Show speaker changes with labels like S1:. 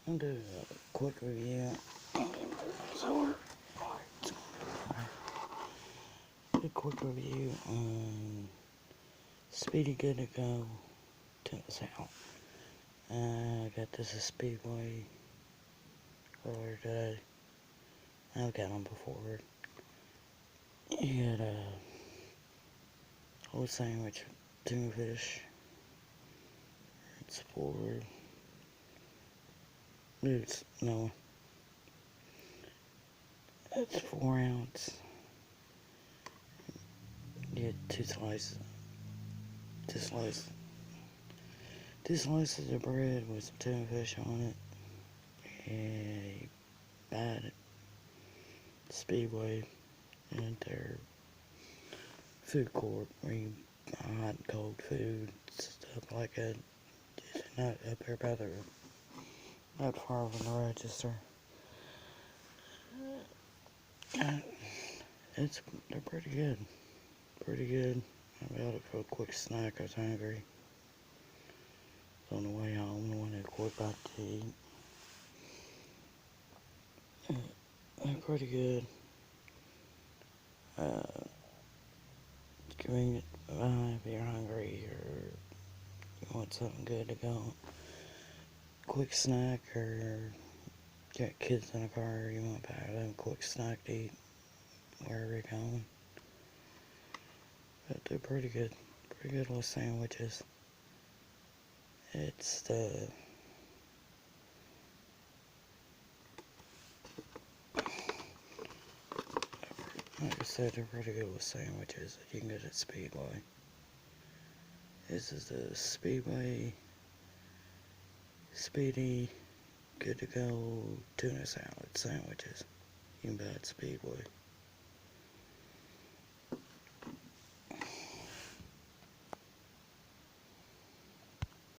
S1: I'll do a quick review. So, do a quick review on Speedy Good to Go Tuna Salad. I got this at Speedway earlier today. I've got them before. You got a whole sandwich, tuna fish. It's it's 4 ounce. You get 2 slices. 2 slices of bread with some tuna fish on it. And you buy it at Speedway in their food court where you buy hot and cold food, stuff like that. Just not up there by the, not far from the register. They're pretty good. Pretty good. I got it for a quick snack. I was hungry. On the way home, I wanted a quick bite to eat. They're pretty good. Convenient if you're hungry or you want something good to go. Quick snack, or you got kids in the car, you want to buy them a quick snack to eat wherever you're going. But they're pretty good little sandwiches. It's the like I said, they're pretty good with sandwiches that you can get at Speedway. This is the Speedway Speedy Good to Go Tuna Salad sandwiches. You can buy at Speedway.